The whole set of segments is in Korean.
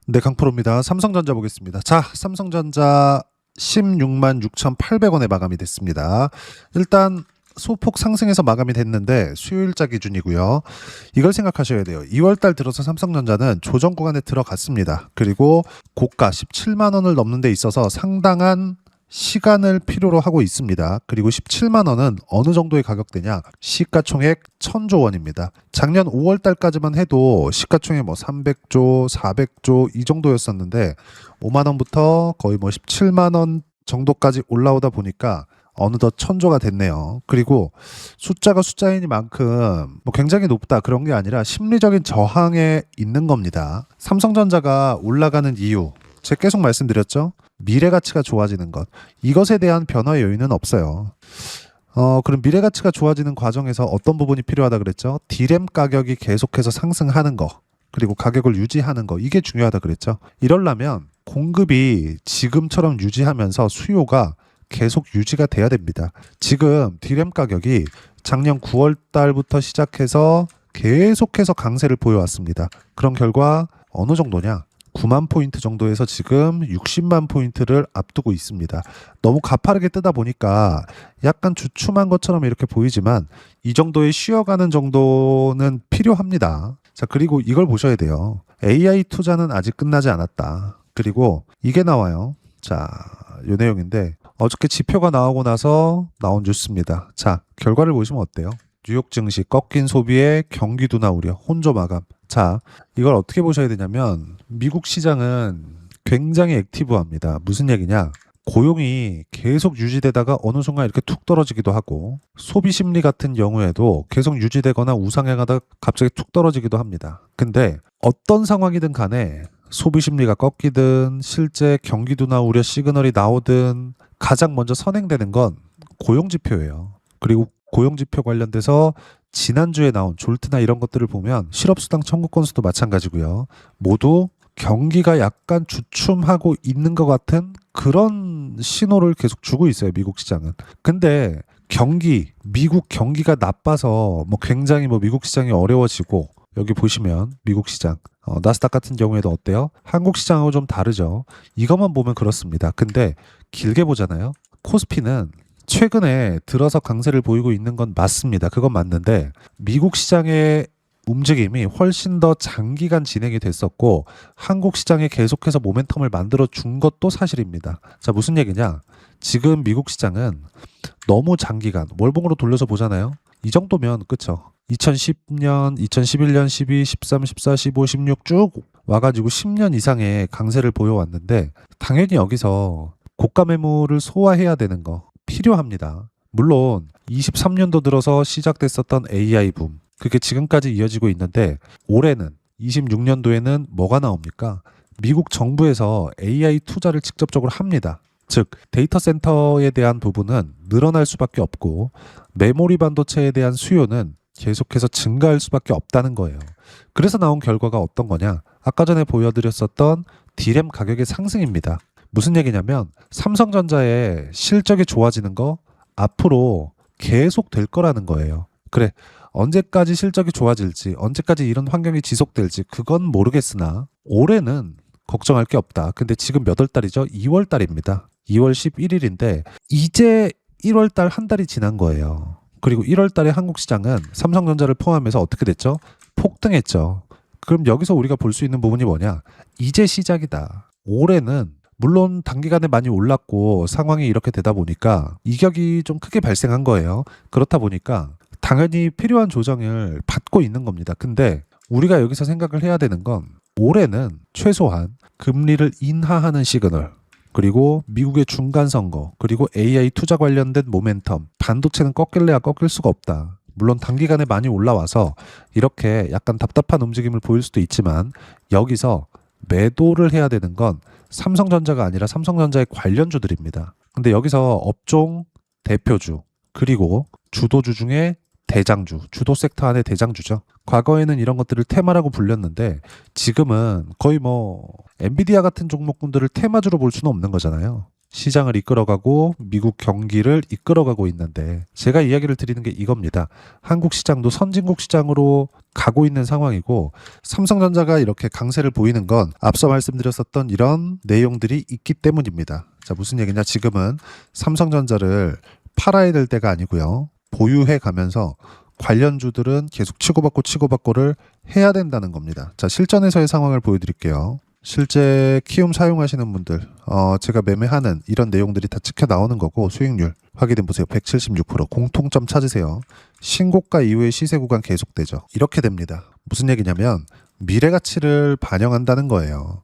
네, 강프로입니다. 삼성전자 보겠습니다. 자, 삼성전자 16만 6,800원에 마감이 됐습니다. 일단 소폭 상승해서 마감이 됐는데 수요일자 기준이고요. 이걸 생각하셔야 돼요. 2월 달 들어서 삼성전자는 조정 구간에 들어갔습니다. 그리고 고가 17만 원을 넘는 데 있어서 상당한 시간을 필요로 하고 있습니다. 그리고 17만 원은 어느 정도의 가격대냐? 시가총액 1000조 원입니다. 작년 5월 달까지만 해도 시가총액 뭐 300조, 400조 이 정도였었는데 5만 원부터 거의 뭐 17만 원 정도까지 올라오다 보니까 어느덧 1000조가 됐네요. 그리고 숫자가 숫자이니만큼 뭐 굉장히 높다 그런 게 아니라 심리적인 저항에 있는 겁니다. 삼성전자가 올라가는 이유 제가 계속 말씀드렸죠. 미래 가치가 좋아지는 것. 이것에 대한 변화의 요인은 없어요. 그럼 미래 가치가 좋아지는 과정에서 어떤 부분이 필요하다 그랬죠? D램 가격이 계속해서 상승하는 거. 그리고 가격을 유지하는 거. 이게 중요하다 그랬죠. 이러려면 공급이 지금처럼 유지하면서 수요가 계속 유지가 돼야 됩니다. 지금 D램 가격이 작년 9월 달부터 시작해서 계속해서 강세를 보여왔습니다. 그런 결과 어느 정도냐? 9만 포인트 정도에서 지금 60만 포인트를 앞두고 있습니다. 너무 가파르게 뜨다 보니까 약간 주춤한 것처럼 이렇게 보이지만 이 정도의 쉬어가는 정도는 필요합니다. 자, 그리고 이걸 보셔야 돼요. AI 투자는 아직 끝나지 않았다. 그리고 이게 나와요. 자, 요 내용인데 어저께 지표가 나오고 나서 나온 뉴스입니다. 자, 결과를 보시면 어때요? 뉴욕 증시 꺾인 소비의 경기 둔화 우려, 혼조 마감. 자, 이걸 어떻게 보셔야 되냐면 미국 시장은 굉장히 액티브합니다. 무슨 얘기냐? 고용이 계속 유지되다가 어느 순간 이렇게 툭 떨어지기도 하고 소비 심리 같은 경우에도 계속 유지되거나 우상향하다 갑자기 툭 떨어지기도 합니다. 근데 어떤 상황이든 간에 소비 심리가 꺾이든 실제 경기 둔화 우려 시그널이 나오든 가장 먼저 선행되는 건 고용 지표예요. 그리고 고용 지표 관련돼서 지난주에 나온 졸트나 이런 것들을 보면 실업수당 청구 건수도 마찬가지고요. 모두 경기가 약간 주춤하고 있는 것 같은 그런 신호를 계속 주고 있어요. 미국 시장은. 근데 미국 경기가 나빠서 뭐 굉장히 뭐 미국 시장이 어려워지고 여기 보시면 미국 시장 나스닥 같은 경우에도 어때요? 한국 시장하고 좀 다르죠. 이것만 보면 그렇습니다. 근데 길게 보잖아요. 코스피는 최근에 들어서 강세를 보이고 있는 건 맞습니다. 그건 맞는데 미국 시장의 움직임이 훨씬 더 장기간 진행이 됐었고 한국 시장에 계속해서 모멘텀을 만들어 준 것도 사실입니다. 자, 무슨 얘기냐? 지금 미국 시장은 너무 장기간 월봉으로 돌려서 보잖아요. 이 정도면 그쵸? 2010년, 2011년, 12, 13, 14, 15, 16 쭉 와가지고 10년 이상의 강세를 보여왔는데 당연히 여기서 고가 매물을 소화해야 되는 거 필요합니다. 물론 23년도 들어서 시작됐었던 AI 붐 그게 지금까지 이어지고 있는데 올해는 26년도에는 뭐가 나옵니까? 미국 정부에서 AI 투자를 직접적으로 합니다. 즉 데이터 센터에 대한 부분은 늘어날 수밖에 없고 메모리 반도체에 대한 수요는 계속해서 증가할 수밖에 없다는 거예요. 그래서 나온 결과가 어떤 거냐? 아까 전에 보여드렸었던 D램 가격의 상승입니다. 무슨 얘기냐면 삼성전자의 실적이 좋아지는 거 앞으로 계속 될 거라는 거예요. 그래, 언제까지 실적이 좋아질지, 언제까지 이런 환경이 지속될지 그건 모르겠으나 올해는 걱정할 게 없다. 근데 지금 몇 월 달이죠? 2월 달입니다. 2월 11일인데 이제 1월 달 한 달이 지난 거예요. 그리고 1월 달에 한국 시장은 삼성전자를 포함해서 어떻게 됐죠? 폭등했죠. 그럼 여기서 우리가 볼 수 있는 부분이 뭐냐? 이제 시작이다. 올해는 물론 단기간에 많이 올랐고 상황이 이렇게 되다 보니까 이격이 좀 크게 발생한 거예요. 그렇다 보니까 당연히 필요한 조정을 받고 있는 겁니다. 근데 우리가 여기서 생각을 해야 되는 건 올해는 최소한 금리를 인하하는 시그널 그리고 미국의 중간 선거 그리고 AI 투자 관련된 모멘텀 반도체는 꺾일래야 꺾일 수가 없다. 물론 단기간에 많이 올라와서 이렇게 약간 답답한 움직임을 보일 수도 있지만 여기서 매도를 해야 되는 건 삼성전자가 아니라 삼성전자의 관련주들입니다. 근데 여기서 업종 대표주 그리고 주도주 중에 대장주, 주도 섹터 안의 대장주죠. 과거에는 이런 것들을 테마라고 불렸는데 지금은 거의 뭐 엔비디아 같은 종목군들을 테마주로 볼 수는 없는 거잖아요. 시장을 이끌어가고 미국 경기를 이끌어가고 있는데 제가 이야기를 드리는 게 이겁니다. 한국 시장도 선진국 시장으로 가고 있는 상황이고 삼성전자가 이렇게 강세를 보이는 건 앞서 말씀드렸었던 이런 내용들이 있기 때문입니다. 자, 무슨 얘기냐? 지금은 삼성전자를 팔아야 될 때가 아니고요. 보유해 가면서 관련주들은 계속 치고받고를 해야 된다는 겁니다. 자, 실전에서의 상황을 보여드릴게요. 실제 키움 사용하시는 분들, 제가 매매하는 이런 내용들이 다 찍혀 나오는 거고, 수익률 확인해 보세요. 176%. 공통점 찾으세요. 신고가 이후에 시세 구간 계속되죠. 이렇게 됩니다. 무슨 얘기냐면 미래 가치를 반영한다는 거예요.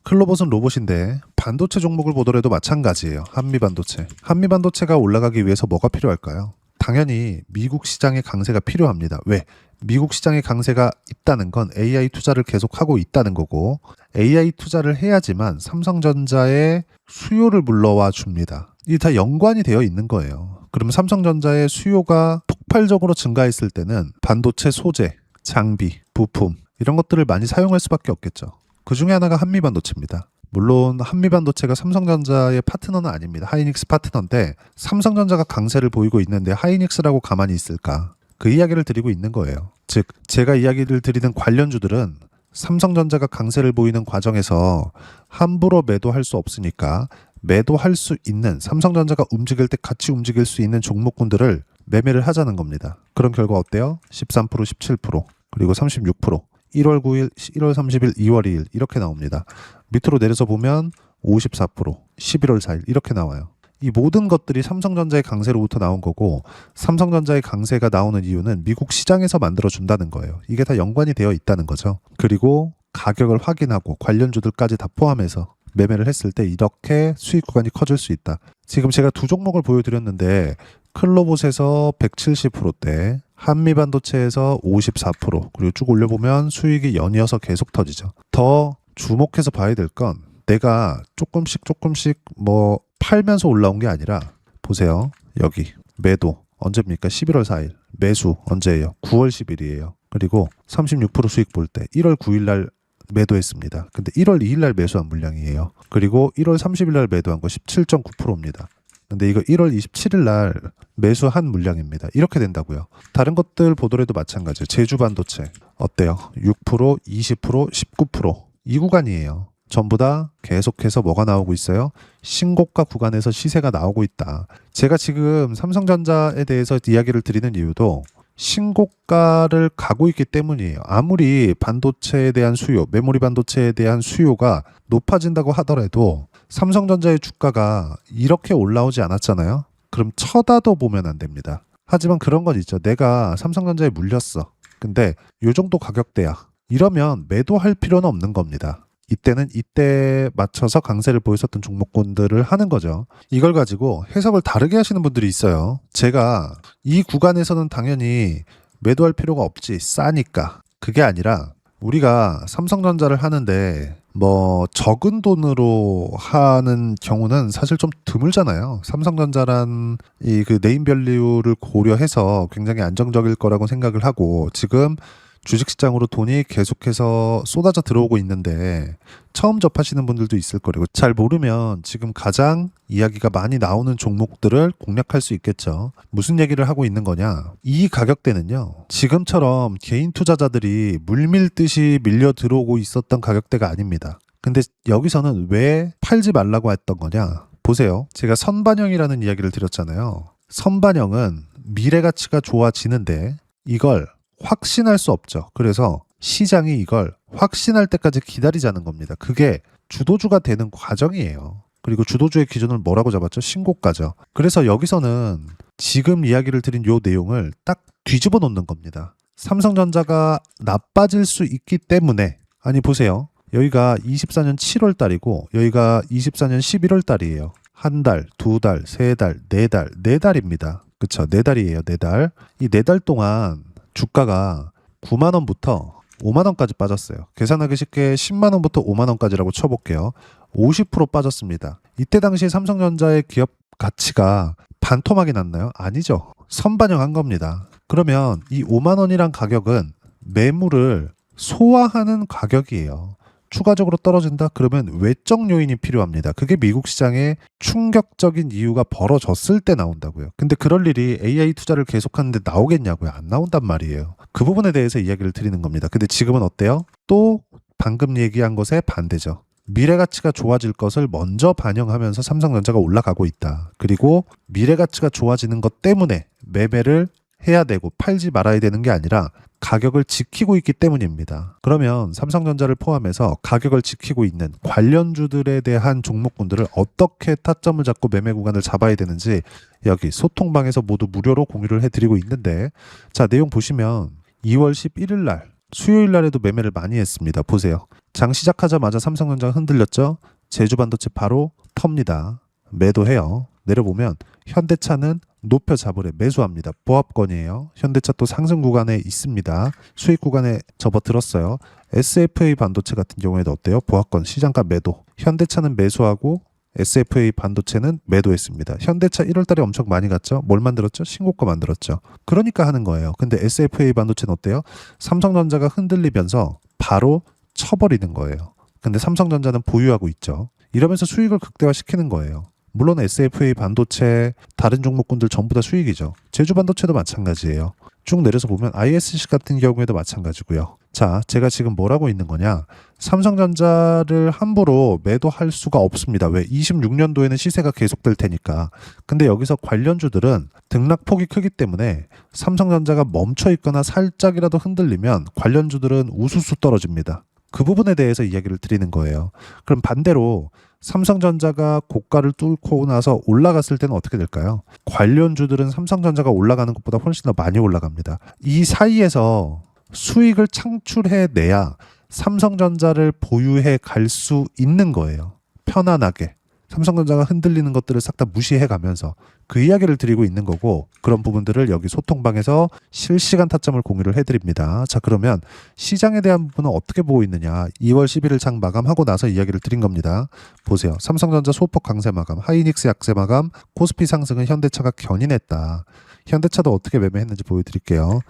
클로봇은 로봇인데 반도체 종목을 보더라도 마찬가지예요. 한미반도체. 한미반도체가 올라가기 위해서 뭐가 필요할까요? 당연히 미국 시장의 강세가 필요합니다. 왜? 미국 시장의 강세가 있다는 건 AI 투자를 계속하고 있다는 거고 AI 투자를 해야지만 삼성전자의 수요를 불러와 줍니다. 이게 다 연관이 되어 있는 거예요. 그럼 삼성전자의 수요가 폭발적으로 증가했을 때는 반도체 소재, 장비, 부품 이런 것들을 많이 사용할 수밖에 없겠죠. 그 중에 하나가 한미반도체입니다. 물론 한미반도체가 삼성전자의 파트너는 아닙니다. 하이닉스 파트너인데 삼성전자가 강세를 보이고 있는데 하이닉스라고 가만히 있을까? 그 이야기를 드리고 있는 거예요. 즉 제가 이야기를 드리는 관련주들은 삼성전자가 강세를 보이는 과정에서 함부로 매도할 수 없으니까 매도할 수 있는 삼성전자가 움직일 때 같이 움직일 수 있는 종목군들을 매매를 하자는 겁니다. 그런 결과 어때요? 13%, 17%, 그리고 36%. 1월 9일, 1월 30일, 2월 2일 이렇게 나옵니다. 밑으로 내려서 보면 54%, 11월 4일 이렇게 나와요. 이 모든 것들이 삼성전자의 강세로부터 나온 거고 삼성전자의 강세가 나오는 이유는 미국 시장에서 만들어준다는 거예요. 이게 다 연관이 되어 있다는 거죠. 그리고 가격을 확인하고 관련주들까지 다 포함해서 매매를 했을 때 이렇게 수익 구간이 커질 수 있다. 지금 제가 두 종목을 보여드렸는데 클로봇에서 170%대, 한미반도체에서 54%, 그리고 쭉 올려보면 수익이 연이어서 계속 터지죠. 더 주목해서 봐야 될 건 내가 조금씩 뭐 팔면서 올라온 게 아니라 보세요. 여기 매도 언제입니까? 11월 4일. 매수 언제예요? 9월 10일이에요. 그리고 36% 수익 볼 때 1월 9일 날 매도했습니다. 근데 1월 2일 날 매수한 물량이에요. 그리고 1월 30일 날 매도한 거 17.9%입니다. 근데 이거 1월 27일 날 매수한 물량입니다. 이렇게 된다고요. 다른 것들 보더라도 마찬가지예요. 제주반도체 어때요? 6%, 20%, 19%. 이 구간이에요. 전부 다 계속해서 뭐가 나오고 있어요? 신고가 구간에서 시세가 나오고 있다. 제가 지금 삼성전자에 대해서 이야기를 드리는 이유도 신고가를 가고 있기 때문이에요. 아무리 반도체에 대한 수요, 메모리 반도체에 대한 수요가 높아진다고 하더라도 삼성전자의 주가가 이렇게 올라오지 않았잖아요. 그럼 쳐다도 보면 안 됩니다. 하지만 그런 건 있죠. 내가 삼성전자에 물렸어. 근데 이 정도 가격대야. 이러면 매도할 필요는 없는 겁니다. 이때는 이때 맞춰서 강세를 보였었던 종목군들을 하는 거죠. 이걸 가지고 해석을 다르게 하시는 분들이 있어요. 제가 이 구간에서는 당연히 매도할 필요가 없지. 싸니까. 그게 아니라 우리가 삼성전자를 하는데 뭐 적은 돈으로 하는 경우는 사실 좀 드물잖아요. 삼성전자란 이 그 네임밸류를 고려해서 굉장히 안정적일 거라고 생각을 하고 지금 주식시장으로 돈이 계속해서 쏟아져 들어오고 있는데 처음 접하시는 분들도 있을 거고 잘 모르면 지금 가장 이야기가 많이 나오는 종목들을 공략할 수 있겠죠. 무슨 얘기를 하고 있는 거냐? 이 가격대는요. 지금처럼 개인 투자자들이 물밀듯이 밀려 들어오고 있었던 가격대가 아닙니다. 근데 여기서는 왜 팔지 말라고 했던 거냐? 보세요. 제가 선반영이라는 이야기를 드렸잖아요. 선반영은 미래 가치가 좋아지는데 이걸 확신할 수 없죠. 그래서 시장이 이걸 확신할 때까지 기다리자는 겁니다. 그게 주도주가 되는 과정이에요. 그리고 주도주의 기준을 뭐라고 잡았죠? 신고가죠. 그래서 여기서는 지금 이야기를 드린 요 내용을 딱 뒤집어 놓는 겁니다. 삼성전자가 나빠질 수 있기 때문에 아니 보세요. 여기가 24년 7월 달이고 여기가 24년 11월 달이에요. 한 달, 두 달, 세 달, 네 달, 네 달입니다. 그쵸? 네 달이에요. 네 달. 이 네 달 동안 주가가 9만 원부터 5만 원까지 빠졌어요. 계산하기 쉽게 10만 원부터 5만 원까지라고 쳐볼게요. 50% 빠졌습니다. 이때 당시에 삼성전자의 기업 가치가 반토막이 났나요? 아니죠. 선반영한 겁니다. 그러면 이 5만 원이란 가격은 매물을 소화하는 가격이에요. 추가적으로 떨어진다? 그러면 외적 요인이 필요합니다. 그게 미국 시장에 충격적인 이유가 벌어졌을 때 나온다고요. 근데 그럴 일이 AI 투자를 계속하는데 나오겠냐고요? 안 나온단 말이에요. 그 부분에 대해서 이야기를 드리는 겁니다. 근데 지금은 어때요? 또 방금 얘기한 것의 반대죠. 미래 가치가 좋아질 것을 먼저 반영하면서 삼성전자가 올라가고 있다. 그리고 미래 가치가 좋아지는 것 때문에 매매를 해야 되고 팔지 말아야 되는 게 아니라 가격을 지키고 있기 때문입니다. 그러면 삼성전자를 포함해서 가격을 지키고 있는 관련주들에 대한 종목군들을 어떻게 타점을 잡고 매매 구간을 잡아야 되는지 여기 소통방에서 모두 무료로 공유를 해드리고 있는데, 자, 내용 보시면 2월 11일 날 수요일 날에도 매매를 많이 했습니다. 보세요. 장 시작하자마자 삼성전자가 흔들렸죠. 제주반도체 바로 텁니다. 매도해요. 내려보면 현대차는 높여 잡으래 매수합니다. 보합권이에요. 현대차 또 상승 구간에 있습니다. 수익 구간에 접어들었어요. SFA 반도체 같은 경우에도 어때요? 보합권 시장가 매도. 현대차는 매수하고 SFA 반도체는 매도했습니다. 현대차 1월 달에 엄청 많이 갔죠? 뭘 만들었죠? 신고가 만들었죠. 그러니까 하는 거예요. 근데 SFA 반도체는 어때요? 삼성전자가 흔들리면서 바로 쳐버리는 거예요. 근데 삼성전자는 보유하고 있죠. 이러면서 수익을 극대화시키는 거예요. 물론 SFA 반도체 다른 종목군들 전부 다 수익이죠. 제주반도체도 마찬가지예요. 쭉 내려서 보면 ISC 같은 경우에도 마찬가지고요. 자, 제가 지금 뭘 하고 있는 거냐? 삼성전자를 함부로 매도할 수가 없습니다. 왜? 26년도에는 시세가 계속될 테니까. 근데 여기서 관련주들은 등락폭이 크기 때문에 삼성전자가 멈춰 있거나 살짝이라도 흔들리면 관련주들은 우수수 떨어집니다. 그 부분에 대해서 이야기를 드리는 거예요. 그럼 반대로 삼성전자가 고가를 뚫고 나서 올라갔을 때는 어떻게 될까요? 관련주들은 삼성전자가 올라가는 것보다 훨씬 더 많이 올라갑니다. 이 사이에서 수익을 창출해내야 삼성전자를 보유해 갈 수 있는 거예요. 편안하게. 삼성전자가 흔들리는 것들을 싹 다 무시해 가면서 그 이야기를 드리고 있는 거고, 그런 부분들을 여기 소통방에서 실시간 타점을 공유를 해드립니다. 자, 그러면 시장에 대한 부분은 어떻게 보고 있느냐? 2월 11일 장 마감하고 나서 이야기를 드린 겁니다. 보세요. 삼성전자 소폭 강세 마감, 하이닉스 약세 마감, 코스피 상승은 현대차가 견인했다. 현대차도 어떻게 매매했는지 보여드릴게요.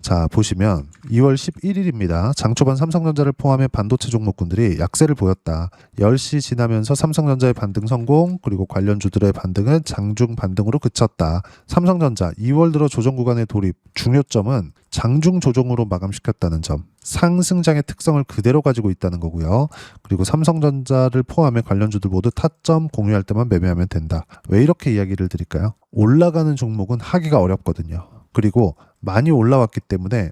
자, 보시면 2월 11일입니다. 장 초반 삼성전자를 포함해 반도체 종목군들이 약세를 보였다. 10시 지나면서 삼성전자의 반등 성공, 그리고 관련주들의 반등은 장중 반등으로 그쳤다. 삼성전자 2월 들어 조정 구간의 돌입, 중요점은 장중 조정으로 마감시켰다는 점. 상승장의 특성을 그대로 가지고 있다는 거고요. 그리고 삼성전자를 포함해 관련주들 모두 타점 공유할 때만 매매하면 된다. 왜 이렇게 이야기를 드릴까요? 올라가는 종목은 하기가 어렵거든요. 그리고 많이 올라왔기 때문에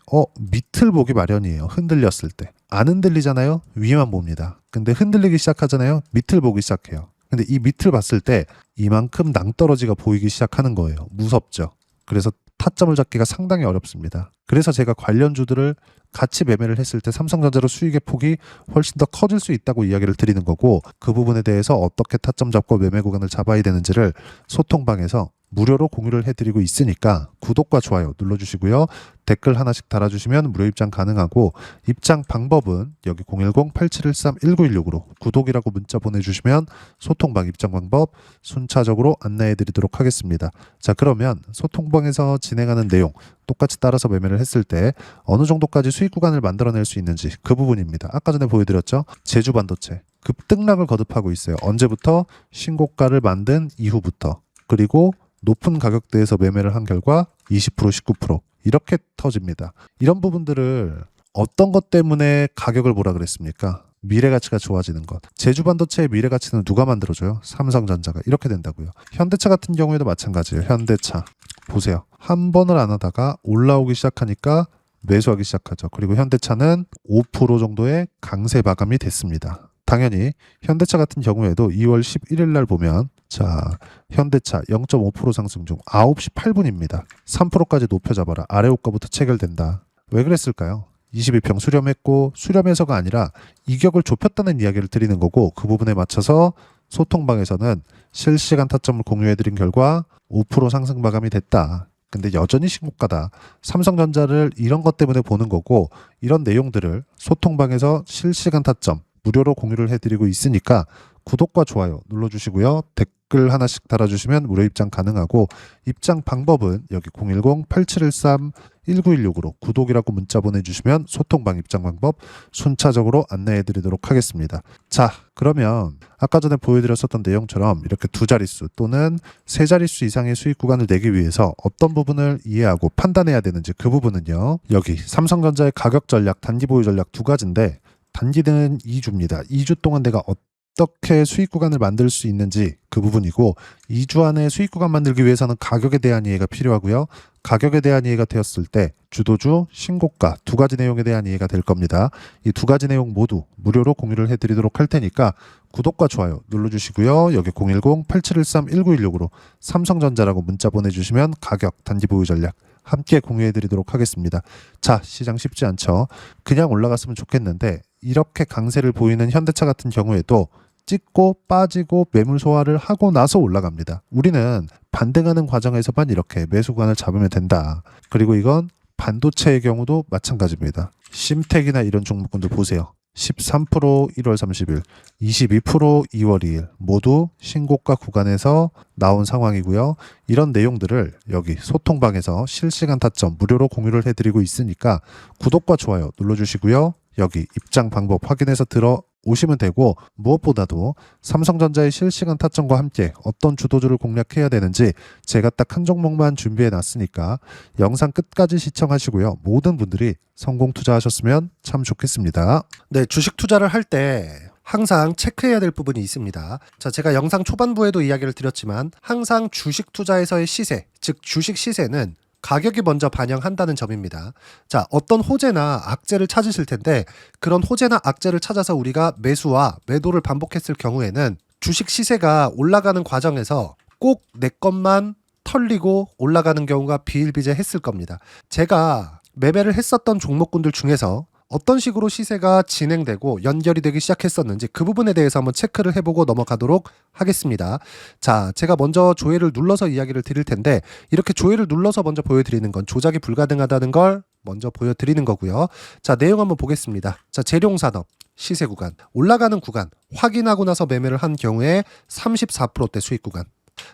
밑을 보기 마련이에요. 흔들렸을 때. 안 흔들리잖아요. 위에만 봅니다. 근데 흔들리기 시작하잖아요. 밑을 보기 시작해요. 근데 이 밑을 봤을 때 이만큼 낭떠러지가 보이기 시작하는 거예요. 무섭죠. 그래서 타점을 잡기가 상당히 어렵습니다. 그래서 제가 관련주들을 같이 매매를 했을 때 삼성전자로 수익의 폭이 훨씬 더 커질 수 있다고 이야기를 드리는 거고, 그 부분에 대해서 어떻게 타점 잡고 매매 구간을 잡아야 되는지를 소통방에서 무료로 공유를 해드리고 있으니까 구독과 좋아요 눌러주시고요. 댓글 하나씩 달아주시면 무료 입장 가능하고, 입장 방법은 여기 010-8713-1916으로 구독이라고 문자 보내주시면 소통방 입장 방법 순차적으로 안내해드리도록 하겠습니다. 자, 그러면 소통방에서 진행하는 내용 똑같이 따라서 매매를 했을 때 어느 정도까지 수익 구간을 만들어낼 수 있는지 그 부분입니다. 아까 전에 보여드렸죠? 제주반도체 급등락을 거듭하고 있어요. 언제부터? 신고가를 만든 이후부터. 그리고 높은 가격대에서 매매를 한 결과 20%, 19% 이렇게 터집니다. 이런 부분들을 어떤 것 때문에 가격을 보라 그랬습니까? 미래 가치가 좋아지는 것. 제주반도체의 미래 가치는 누가 만들어줘요? 삼성전자가. 이렇게 된다고요. 현대차 같은 경우에도 마찬가지예요. 현대차 보세요. 한 번을 안 하다가 올라오기 시작하니까 매수하기 시작하죠. 그리고 현대차는 5% 정도의 강세 마감이 됐습니다. 당연히 현대차 같은 경우에도 2월 11일 날 보면, 자, 현대차 0.5% 상승 중 9시 8분입니다. 3%까지 높여잡아라. 아래 호가부터 체결된다. 왜 그랬을까요? 22평 수렴했고, 수렴해서가 아니라 이격을 좁혔다는 이야기를 드리는 거고, 그 부분에 맞춰서 소통방에서는 실시간 타점을 공유해드린 결과 5% 상승 마감이 됐다. 근데 여전히 신고가다. 삼성전자를 이런 것 때문에 보는 거고, 이런 내용들을 소통방에서 실시간 타점 무료로 공유를 해드리고 있으니까 구독과 좋아요 눌러주시고요. 댓글 하나씩 달아주시면 무료 입장 가능하고 입장 방법은 여기 010-8713-1916으로 구독이라고 문자 보내주시면 소통방 입장 방법 순차적으로 안내해드리도록 하겠습니다. 자, 그러면 아까 전에 보여드렸었던 내용처럼 이렇게 두 자릿수 또는 세 자릿수 이상의 수익 구간을 내기 위해서 어떤 부분을 이해하고 판단해야 되는지 그 부분은요. 여기 삼성전자의 가격 전략, 단기 보유 전략 두 가지인데 단기는 2주입니다. 2주 동안 내가 어떻게 수익 구간을 만들 수 있는지 그 부분이고 2주 안에 수익 구간 만들기 위해서는 가격에 대한 이해가 필요하고요. 가격에 대한 이해가 되었을 때 주도주, 신고가 두 가지 내용에 대한 이해가 될 겁니다. 이 두 가지 내용 모두 무료로 공유를 해드리도록 할 테니까 구독과 좋아요 눌러주시고요. 여기 010-8713-1916으로 삼성전자라고 문자 보내주시면 가격, 단기 보유 전략 함께 공유해드리도록 하겠습니다. 자, 시장 쉽지 않죠. 그냥 올라갔으면 좋겠는데 이렇게 강세를 보이는 현대차 같은 경우에도 찍고 빠지고 매물 소화를 하고 나서 올라갑니다. 우리는 반등하는 과정에서만 이렇게 매수 구간을 잡으면 된다. 그리고 이건 반도체의 경우도 마찬가지입니다. 심텍이나 이런 종목군들 보세요. 13% 1월 30일, 22% 2월 2일 모두 신고가 구간에서 나온 상황이고요. 이런 내용들을 여기 소통방에서 실시간 타점 무료로 공유를 해드리고 있으니까 구독과 좋아요 눌러주시고요. 여기 입장 방법 확인해서 들어오시면 되고 무엇보다도 삼성전자의 실시간 타점과 함께 어떤 주도주를 공략해야 되는지 제가 딱 한 종목만 준비해 놨으니까 영상 끝까지 시청하시고요. 모든 분들이 성공 투자하셨으면 참 좋겠습니다. 네, 주식 투자를 할 때 항상 체크해야 될 부분이 있습니다. 자, 제가 영상 초반부에도 이야기를 드렸지만 항상 주식 투자에서의 시세, 즉 주식 시세는 가격이 먼저 반영한다는 점입니다. 자, 어떤 호재나 악재를 찾으실 텐데 그런 호재나 악재를 찾아서 우리가 매수와 매도를 반복했을 경우에는 주식 시세가 올라가는 과정에서 꼭 내 것만 털리고 올라가는 경우가 비일비재했을 겁니다. 제가 매매를 했었던 종목군들 중에서 어떤 식으로 시세가 진행되고 연결이 되기 시작했었는지 그 부분에 대해서 한번 체크를 해보고 넘어가도록 하겠습니다. 자, 제가 먼저 조회를 눌러서 이야기를 드릴 텐데 이렇게 조회를 눌러서 먼저 보여드리는 건 조작이 불가능하다는 걸 먼저 보여드리는 거고요. 자, 내용 한번 보겠습니다. 자, 재룡산업 시세 구간, 올라가는 구간 확인하고 나서 매매를 한 경우에 34%대 수익 구간.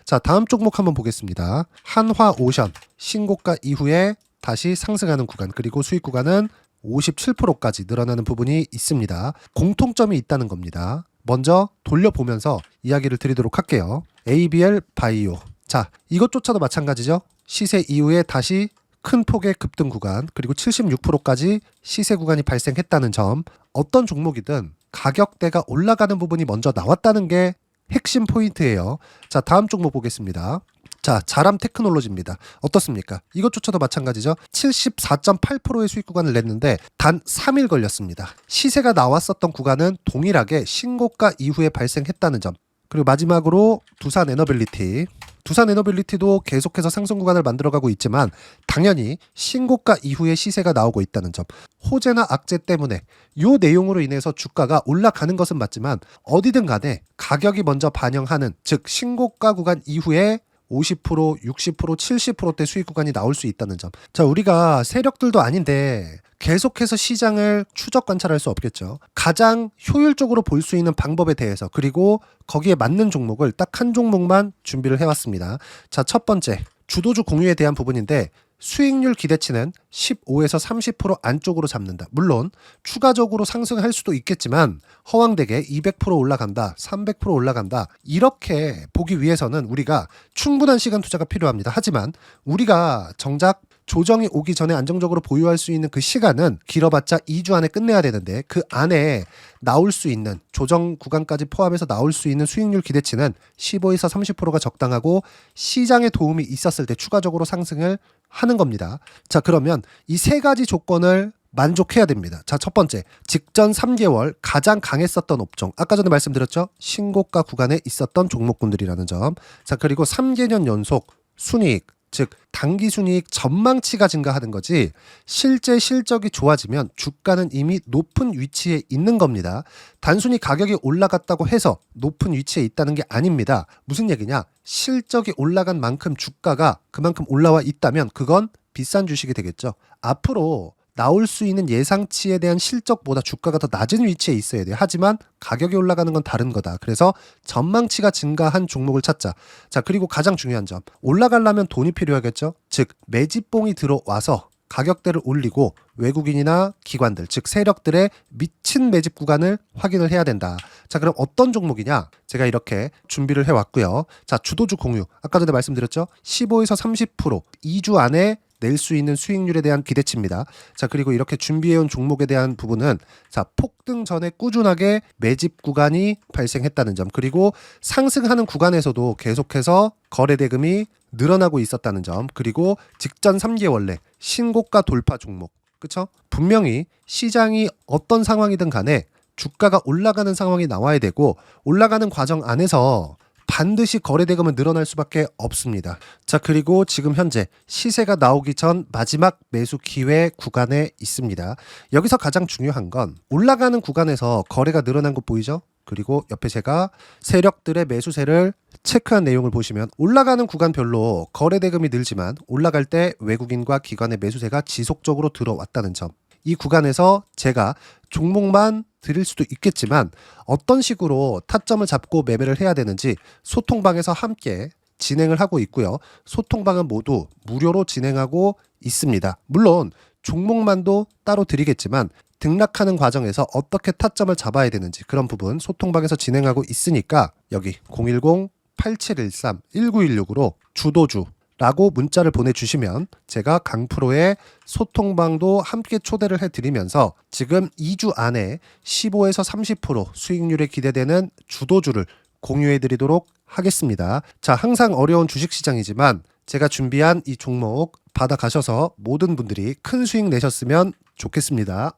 자, 다음 종목 한번 보겠습니다. 한화오션 신고가 이후에 다시 상승하는 구간, 그리고 수익 구간은 57%까지 늘어나는 부분이 있습니다. 공통점이 있다는 겁니다. 먼저 돌려보면서 이야기를 드리도록 할게요. ABL 바이오. 자, 이것조차도 마찬가지죠. 시세 이후에 다시 큰 폭의 급등 구간, 그리고 76%까지 시세 구간이 발생했다는 점. 어떤 종목이든 가격대가 올라가는 부분이 먼저 나왔다는 게 핵심 포인트예요. 자, 다음 종목 보겠습니다. 자, 자람 테크놀로지입니다. 어떻습니까? 이것조차도 마찬가지죠. 74.8%의 수익 구간을 냈는데 단 3일 걸렸습니다. 시세가 나왔었던 구간은 동일하게 신고가 이후에 발생했다는 점. 그리고 마지막으로 두산 에너빌리티. 두산 에너빌리티도 계속해서 상승 구간을 만들어가고 있지만 당연히 신고가 이후에 시세가 나오고 있다는 점. 호재나 악재 때문에 이 내용으로 인해서 주가가 올라가는 것은 맞지만 어디든 간에 가격이 먼저 반영하는, 즉 신고가 구간 이후에 50%, 60%, 70%대 수익 구간이 나올 수 있다는 점. 자, 우리가 세력들도 아닌데 계속해서 시장을 추적 관찰할 수 없겠죠. 가장 효율적으로 볼 수 있는 방법에 대해서, 그리고 거기에 맞는 종목을 딱 한 종목만 준비를 해왔습니다. 자, 첫 번째 주도주 공유에 대한 부분인데 수익률 기대치는 15에서 30% 안쪽으로 잡는다. 물론 추가적으로 상승할 수도 있겠지만 허황되게 200% 올라간다, 300% 올라간다, 이렇게 보기 위해서는 우리가 충분한 시간 투자가 필요합니다. 하지만 우리가 정작 조정이 오기 전에 안정적으로 보유할 수 있는 그 시간은 길어봤자 2주 안에 끝내야 되는데 그 안에 나올 수 있는 조정 구간까지 포함해서 나올 수 있는 수익률 기대치는 15에서 30%가 적당하고 시장에 도움이 있었을 때 추가적으로 상승을 하는 겁니다. 자, 그러면 이 세 가지 조건을 만족해야 됩니다. 자, 첫 번째, 직전 3개월 가장 강했었던 업종. 아까 전에 말씀드렸죠? 신고가 구간에 있었던 종목군들이라는 점. 자, 그리고 3개년 연속 순이익, 즉 단기 순이익 전망치가 증가하는 거지 실제 실적이 좋아지면 주가는 이미 높은 위치에 있는 겁니다. 단순히 가격이 올라갔다고 해서 높은 위치에 있다는 게 아닙니다. 무슨 얘기냐? 실적이 올라간 만큼 주가가 그만큼 올라와 있다면 그건 비싼 주식이 되겠죠. 앞으로 나올 수 있는 예상치에 대한 실적보다 주가가 더 낮은 위치에 있어야 돼요. 하지만 가격이 올라가는 건 다른 거다. 그래서 전망치가 증가한 종목을 찾자. 자, 그리고 가장 중요한 점. 올라가려면 돈이 필요하겠죠? 즉, 매집봉이 들어와서 가격대를 올리고 외국인이나 기관들, 즉 세력들의 미친 매집 구간을 확인을 해야 된다. 자, 그럼 어떤 종목이냐? 제가 이렇게 준비를 해왔고요. 자, 주도주 공유. 아까 전에 말씀드렸죠? 15에서 30% 2주 안에 낼 수 있는 수익률에 대한 기대치입니다. 자, 그리고 이렇게 준비해온 종목에 대한 부분은 자, 폭등 전에 꾸준하게 매집 구간이 발생했다는 점, 그리고 상승하는 구간에서도 계속해서 거래 대금이 늘어나고 있었다는 점, 그리고 직전 3개월 내 신고가 돌파 종목. 그쵸? 분명히 시장이 어떤 상황이든 간에 주가가 올라가는 상황이 나와야 되고, 올라가는 과정 안에서 반드시 거래 대금은 늘어날 수밖에 없습니다. 자, 그리고 지금 현재 시세가 나오기 전 마지막 매수 기회 구간에 있습니다. 여기서 가장 중요한 건 올라가는 구간에서 거래가 늘어난 거 보이죠? 그리고 옆에 제가 세력들의 매수세를 체크한 내용을 보시면 올라가는 구간별로 거래 대금이 늘지만 올라갈 때 외국인과 기관의 매수세가 지속적으로 들어왔다는 점. 이 구간에서 제가 종목만 드릴 수도 있겠지만 어떤 식으로 타점을 잡고 매매를 해야 되는지 소통방에서 함께 진행을 하고 있고요. 소통방은 모두 무료로 진행하고 있습니다. 물론 종목만도 따로 드리겠지만 등락하는 과정에서 어떻게 타점을 잡아야 되는지 그런 부분 소통방에서 진행하고 있으니까 여기 010-8713-1916으로 주도주 라고 문자를 보내주시면 제가 강프로의 소통방도 함께 초대를 해드리면서 지금 2주 안에 15에서 30% 수익률에 기대되는 주도주를 공유해드리도록 하겠습니다. 자, 항상 어려운 주식시장이지만 제가 준비한 이 종목 받아가셔서 모든 분들이 큰 수익 내셨으면 좋겠습니다.